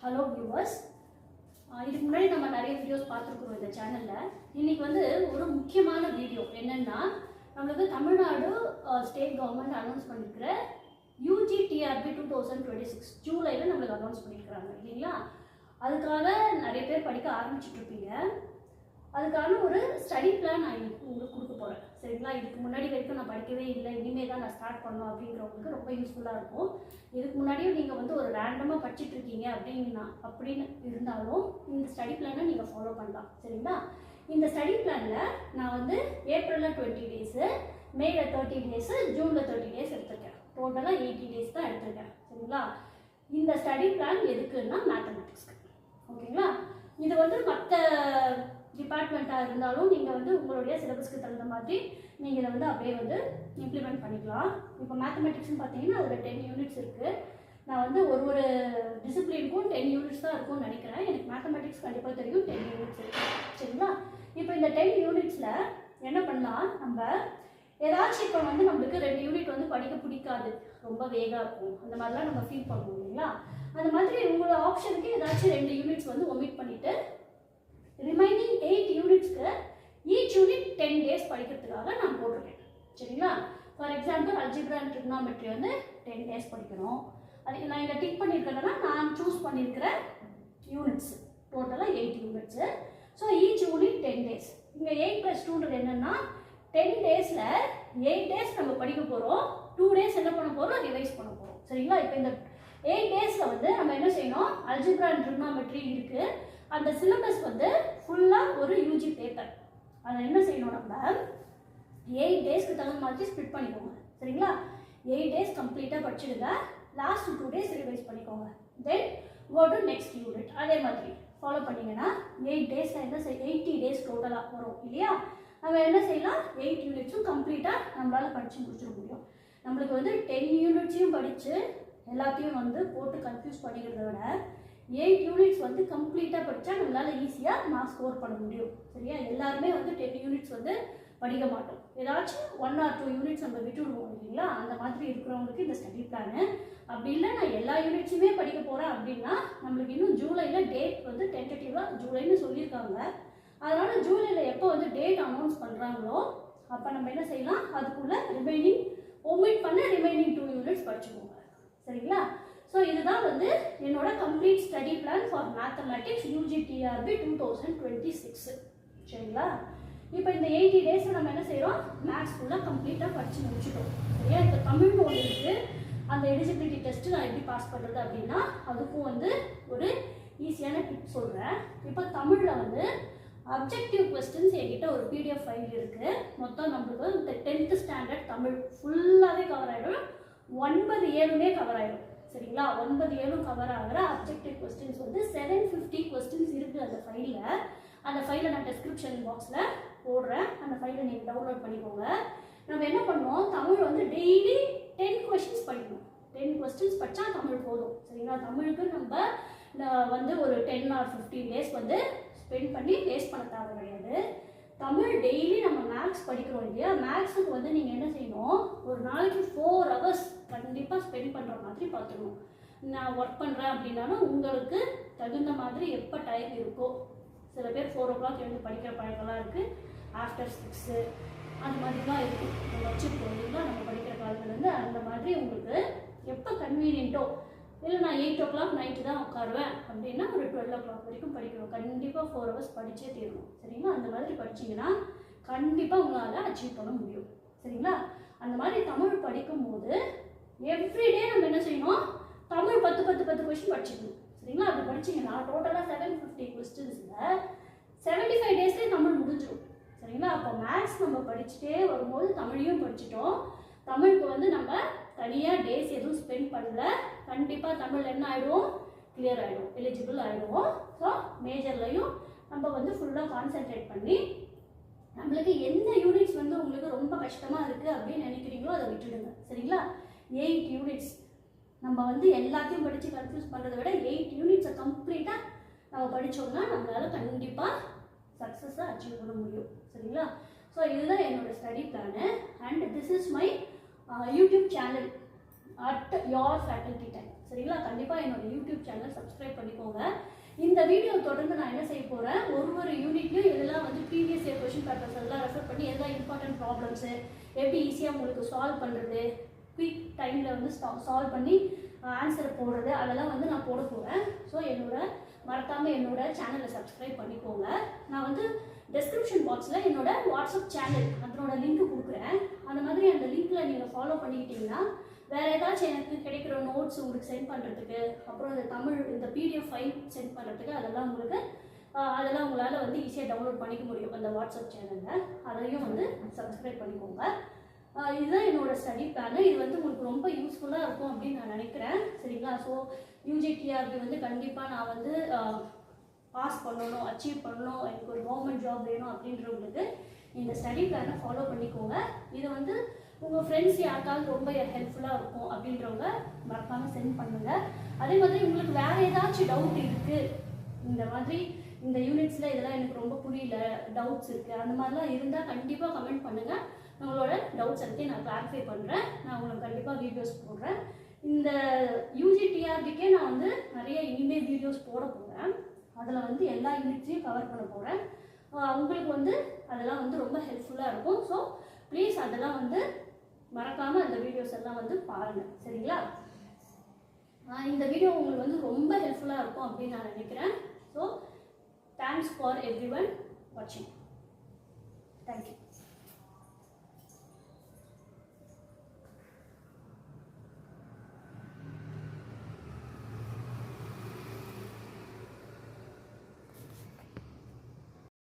Hello viewers, இதுக்கு முன்னாடி நம்ம நிறைய வீடியோஸ் பார்த்துருக்குறோம் இந்த சேனலில். இன்றைக்கி வந்து ஒரு முக்கியமான வீடியோ என்னென்னா, நம்மளுக்கு தமிழ்நாடு ஸ்டேட் கவர்மெண்ட் அனௌன்ஸ் பண்ணியிருக்கிற யூஜி டிஆர்பி 2026 ஜூலையில் நம்மளுக்கு அனௌன்ஸ் பண்ணியிருக்கிறாங்க இல்லைங்களா. அதுக்காக நிறைய பேர் படிக்க ஆரம்பிச்சுட்ருப்பீங்க. அதுக்கான ஒரு ஸ்டடி பிளான் நான் உங்களுக்கு கொடுக்க போகிறேன், சரிங்களா. இதுக்கு முன்னாடி வரைக்கும் நான் படிக்கவே இல்லை, இனிமேல் தான் நான் ஸ்டார்ட் பண்ணணும் அப்படிங்கிறவங்களுக்கு ரொம்ப யூஸ்ஃபுல்லாக இருக்கும். இதுக்கு முன்னாடியும் நீங்கள் வந்து ஒரு ரேண்டமாக படிச்சுட்ருக்கீங்க அப்படின்னு இருந்தாலும் இந்த ஸ்டடி பிளானை நீங்கள் ஃபாலோ பண்ணலாம், சரிங்களா. இந்த ஸ்டடி பிளானில் நான் வந்து ஏப்ரலில் 20 டேஸு, மேல 30 டேஸு, ஜூனில் 30 டேஸ் எடுத்திருக்கேன். டோட்டலாக 80 டேஸ் தான் எடுத்திருக்கேன், சரிங்களா. இந்த ஸ்டடி பிளான் எதுக்குன்னா மேத்தமெட்டிக்ஸ்க்கு, ஓகேங்களா. இது வந்து மற்ற டிபார்ட்மெண்ட்டாக இருந்தாலும் நீங்கள் வந்து உங்களுடைய சிலபஸ்க்கு தகுந்த மாதிரி நீங்கள் இதை வந்து அப்படியே வந்து இம்ப்ளிமெண்ட் பண்ணிக்கலாம். இப்போ மேத்தமெட்டிக்ஸ்னு பார்த்தீங்கன்னா அதில் 10 யூனிட்ஸ் இருக்குது. நான் வந்து ஒரு டிசிப்ளினுக்கும் 10 யூனிட்ஸ் தான் இருக்கும்னு நினைக்கிறேன். எனக்கு மேத்தமெட்டிக்ஸ் கண்டிப்பாக தெரியும் 10 யூனிட்ஸ் இருக்குது, சரிங்களா. இப்போ இந்த 10 யூனிட்ஸில் என்ன பண்ணலாம், நம்ம ஏதாச்சும் இப்போ வந்து நம்மளுக்கு 2 யூனிட் வந்து படிக்க பிடிக்காது, ரொம்ப வேகாக இருக்கும், அந்த மாதிரிலாம் நம்ம ஃபீல் பண்ணுவோம் இல்லைங்களா. அந்த மாதிரி உங்களோட ஆப்ஷனுக்கு ஏதாச்சும் 2 யூனிட்ஸ் வந்து ஒமிட் பண்ணிவிட்டு ரிமைனிங் 8 யூனிட்ஸ்க்கு ஈச் யூனிட் 10 டேஸ் படிக்கிறதுக்காக நான் போட்டிருக்கேன், சரிங்களா. For example algebra and trigonometry வந்து 10 டேஸ் படிக்கணும். அதுக்கு நான் இங்கே டிக் பண்ணியிருக்கிறேன்னா நான் சூஸ் பண்ணியிருக்கிற யூனிட்ஸ் டோட்டலாக 8 units. So each unit 10 days. இங்கே 8+2 என்னென்னா 10 டேஸில் 8 டேஸ் நம்ம படிக்க போகிறோம், 2 டேஸ் என்ன பண்ண போகிறோம், ரிவைஸ் பண்ண போகிறோம், சரிங்களா. இப்போ இந்த 8 டேஸில் வந்து நம்ம என்ன செய்யணும், அல்ஜிப்ரா அண்ட் ட்ரிக்னாமெட்ரி இருக்குது, அந்த சிலபஸ் வந்து ஃபுல்லாக ஒரு யூஜி பேப்பர். அதை என்ன செய்யணும், நம்ம 8 டேஸ்க்கு தகுந்த மாதிரி ஸ்ப்ளிட் பண்ணிக்கோங்க, சரிங்களா. 8 டேஸ் கம்ப்ளீட்டாக படிச்சுடுங்க, லாஸ்ட் 2 டேஸ் ரிவைஸ் பண்ணிக்கோங்க, தென் கோ டு நெக்ஸ்ட் யூனிட். அதே மாதிரி ஃபாலோ பண்ணிங்கன்னா 8 டேஸில் என்ன 80 டேஸ் டோட்டலாக வரும் இல்லையா. நம்ம என்ன செய்யலாம், 8 யூனிட்ஸும் கம்ப்ளீட்டாக நம்மளால் படித்து முடிச்சிட முடியும். நம்மளுக்கு வந்து 10 யூனிட்ஸையும் படித்து எல்லாத்தையும் வந்து போட்டு கன்ஃபியூஸ் பண்ணிக்கிறத விட 8 யூனிட்ஸ் வந்து கம்ப்ளீட்டாக படித்தா நம்மளால் ஈஸியாக மார்க்ஸ் ஸ்கோர் பண்ண முடியும், சரியா. எல்லாருமே வந்து 10 யூனிட்ஸ் வந்து படிக்க மாட்டோம், ஏதாச்சும் 1 or 2 யூனிட்ஸ் நம்ம விட்டுடுவோம் இல்லைங்களா. அந்த மாதிரி இருக்கிறவங்களுக்கு இந்த ஸ்டடி பிளானு. அப்படி இல்லை நான் எல்லா யூனிட்ஸுமே படிக்க போகிறேன் அப்படின்னா நம்மளுக்கு இன்னும் ஜூலையில் டேட் வந்து டென்டேட்டிவாக ஜூலைன்னு சொல்லியிருக்காங்க. அதனால் ஜூலையில் எப்போ வந்து டேட் அனௌன்ஸ் பண்ணுறாங்களோ அப்போ நம்ம என்ன செய்யலாம், அதுக்குள்ளே ரிமைனிங் ஒமிட் பண்ண ரிமைனிங் 2 யூனிட்ஸ் படிச்சுக்கோங்க, சரிங்களா. ஸோ இதுதான் வந்து என்னோட complete study plan for mathematics UG TRP 2026, சரிங்களா. இப்போ இந்த 80 டேஸில் நம்ம என்ன செய்கிறோம், மேத்ஸ் ஃபுல்லாக கம்ப்ளீட்டாக படித்து முடிச்சிட்டோம், சரியா. இப்போ தமிழ்னு ஒன்று இருக்குது, அந்த எலிஜிபிலிட்டி டெஸ்ட்டு நான் எப்படி பாஸ் பண்ணுறது அப்படின்னா அதுக்கும் வந்து ஒரு ஈஸியான டிப் சொல்கிறேன். இப்போ தமிழில் வந்து அப்ஜெக்டிவ் கொஸ்டின்ஸ் என்கிட்ட ஒரு PDF ஃபைல் இருக்குது. மொத்தம் நம்மளுக்கு இந்த 10th ஸ்டாண்டர்ட் தமிழ் ஃபுல்லாகவே கவர் ஆகிடும், 9 7மே கவர் ஆகிடும், சரிங்களா. 9 7 கவர் ஆகிற அப்ஜெக்டிவ் கொஸ்டின்ஸ் வந்து 750 கொஸ்டின்ஸ் இருக்குது அந்த ஃபைலில். அந்த ஃபைலை நான் டிஸ்கிரிப்ஷன் பாக்ஸில் போடுறேன், அந்த ஃபைலை நீங்கள் டவுன்லோட் பண்ணிக்கோங்க. நம்ம என்ன பண்ணுவோம், தமிழ் வந்து டெய்லி 10 கொஸ்டின்ஸ் படிக்கணும். 10 கொஸ்டின்ஸ் படித்தா தமிழ் போதும், சரிங்களா. தமிழுக்கு நம்ம வந்து ஒரு 10 or 15 டேஸ் வந்து ஸ்பெண்ட் பண்ணி வேஸ்ட் பண்ண தேவை கிடையாது. தமிழ் டெய்லி நம்ம மேக்ஸ் படிக்கிறோம் இல்லையா, மேக்ஸுக்கு வந்து நீங்கள் என்ன செய்யணும், ஒரு நாளைக்கு 4 hours கண்டிப்பாக ஸ்பெண்ட் பண்ணுற மாதிரி பார்த்துக்கணும். நான் ஒர்க் பண்ணுறேன் அப்படின்னாலும் உங்களுக்கு தகுந்த மாதிரி எப்போ டைம் இருக்கோ, சில பேர் 4 o'clock எழுந்து படிக்கிற பழக்கம்லாம் இருக்குது, ஆஃப்டர் 6 அந்த மாதிரிலாம் இருக்குது, நம்ம வச்சுருக்கோம் இல்லைங்களா. நம்ம படிக்கிற காலத்துலேருந்து அந்த மாதிரி உங்களுக்கு எப்போ கன்வீனியன்ட்டோ, இல்லை நான் 8 o'clock நைட்டு தான் உட்காருவேன் அப்படின்னா ஒரு 12 o'clock வரைக்கும் படிக்கணும், கண்டிப்பாக 4 hours படித்தே தீரணும், சரிங்களா. அந்த மாதிரி படிச்சிங்கன்னா கண்டிப்பாக உங்களால் அச்சீவ் பண்ண முடியும், சரிங்களா. அந்த மாதிரி தமிழ் படிக்கும்போது எவ்ரிடே நம்ம என்ன செய்யணும், தமிழ் 10 கொஸ்டின் படிச்சுக்கணும், சரிங்களா. அப்படி படிச்சிங்கன்னா டோட்டலாக 750 கொஸ்டின்ஸில் 75 டேஸ்லேயே தமிழ் முடிஞ்சிடும், சரிங்களா. அப்போ மேக்ஸ் நம்ம படிச்சுட்டே வரும்போது தமிழையும் படிச்சிட்டோம். தமிழுக்கு வந்து நம்ம தனியாக டேஸ் எதுவும் ஸ்பெண்ட் பண்ணல, கண்டிப்பாக தமிழ் என்ன ஆகிடுவோம், கிளியர் ஆகிடும், எலிஜிபிள் ஆகிடுவோம். ஸோ மேஜர்லையும் நம்ம வந்து ஃபுல்லாக கான்சென்ட்ரேட் பண்ணி நம்மளுக்கு எந்த யூனிட்ஸ் வந்து உங்களுக்கு ரொம்ப கஷ்டமாக இருக்குது அப்படின்னு நினைக்கிறீங்களோ அதை விட்டுடுங்க, சரிங்களா. 8 யூனிட்ஸ் நம்ம வந்து எல்லாத்தையும் படித்து கன்ஃபியூஸ் பண்ணுறதை விட 8 யூனிட்ஸை கம்ப்ளீட்டாக நம்ம படித்தோம்னா நம்மளால் கண்டிப்பாக சக்ஸஸாக அச்சீவ் பண்ண முடியும், சரிங்களா. ஸோ இதுதான் என்னோடய study plan. And this is my YouTube channel. @yourfacultytime. சரிங்களா? கண்டிப்பாக என்னோட யூடியூப் சேனல் சப்ஸ்கிரைப் பண்ணிக்கோங்க. இந்த வீடியோ தொடர்ந்து நான் என்ன செய்ய போகிறேன், ஒரு யூனிட்லையும் இதெல்லாம் வந்து ப்ரீவியஸ் இயர் கொஷின் பேப்பர்ஸ் எல்லாம் ரெஃபர் பண்ணி எல்லாம் இம்பார்ட்டன்ட் ப்ராப்ளம்ஸு எப்படி ஈஸியாக உங்களுக்கு சால்வ் பண்ணுறது, குயிக் டைமில் வந்து சால்வ் பண்ணி ஆன்சரை போடுறது, அதெல்லாம் வந்து நான் போட போகிறேன். ஸோ மறக்காமல் என்னோட சேனலை சப்ஸ்கிரைப் பண்ணிக்கோங்க. நான் வந்து டெஸ்கிரிப்ஷன் பாக்ஸில் என்னோட வாட்ஸ்அப் சேனல் அதனோட லிங்க் கொடுக்குறேன். அந்த மாதிரி அந்த லிங்க்கில் நீங்கள் ஃபாலோ பண்ணிக்கிட்டீங்கன்னா வேறு ஏதாச்சும் எனக்கு கிடைக்கிற நோட்ஸ் உங்களுக்கு சென்ட் பண்ணுறதுக்கு, அப்புறம் இந்த பிடிஎஃப் ஃபைல் சென்ட் பண்ணுறதுக்கு அதெல்லாம் உங்களால் வந்து ஈஸியாக டவுன்லோட் பண்ணிக்க முடியும் அந்த வாட்ஸ்அப் சேனலில். அதையும் வந்து சப்ஸ்கிரைப் பண்ணிக்கோங்க. இதுதான் என்னோட ஸ்டடி பிளான். இது வந்து உங்களுக்கு ரொம்ப யூஸ்ஃபுல்லாக இருக்கும் அப்படின்னு நான் நினைக்கிறேன். சரிங்களா? ஸோ யூஜிடிஆர்பி வந்து கண்டிப்பாக நான் வந்து பாஸ் பண்ணணும், அச்சீவ் பண்ணணும், எனக்கு ஒரு கவர்மெண்ட் ஜாப் வேணும் அப்படின்றவங்களுக்கு இந்த ஸ்டடி பிளானை ஃபாலோ பண்ணிக்கோங்க. இது வந்து உங்கள் ஃப்ரெண்ட்ஸ் யாருக்காவது ரொம்ப ஹெல்ப்ஃபுல்லாக இருக்கும் அப்படின்றவங்க மறக்காமல் சென்ட் பண்ணுங்கள். அதே மாதிரி உங்களுக்கு வேறு ஏதாச்சும் டவுட் இருக்குது, இந்த மாதிரி இந்த யூனிட்ஸில் இதெல்லாம் எனக்கு ரொம்ப புரியல, டவுட்ஸ் இருக்குது, அந்த மாதிரிலாம் இருந்தால் கண்டிப்பாக கமெண்ட் பண்ணுங்கள். உங்களோட டவுட்ஸ் எல்லாத்தையும் நான் கிளாரிஃபை பண்ணுறேன். நான் உங்களுக்கு கண்டிப்பாக வீடியோஸ் போடுறேன். இந்த யூஜிடிஆர்பிக்கே நான் வந்து நிறைய இனிமேல் வீடியோஸ் போட போகிறேன். அதில் வந்து எல்லா யூனிட்ஸையும் கவர் பண்ண போகிறேன். உங்களுக்கு வந்து அதெல்லாம் வந்து ரொம்ப ஹெல்ப்ஃபுல்லாக இருக்கும். ஸோ ப்ளீஸ் அதெல்லாம் வந்து மறக்காமல் அந்த வீடியோஸ் எல்லாம் வந்து பாருங்கள். சரிங்களா? இந்த வீடியோ உங்களுக்கு வந்து ரொம்ப ஹெல்ப்ஃபுல்லாக இருக்கும் அப்படின்னு நான் நினைக்கிறேன். So thanks for every one வாட்சிங். தேங்க்யூ.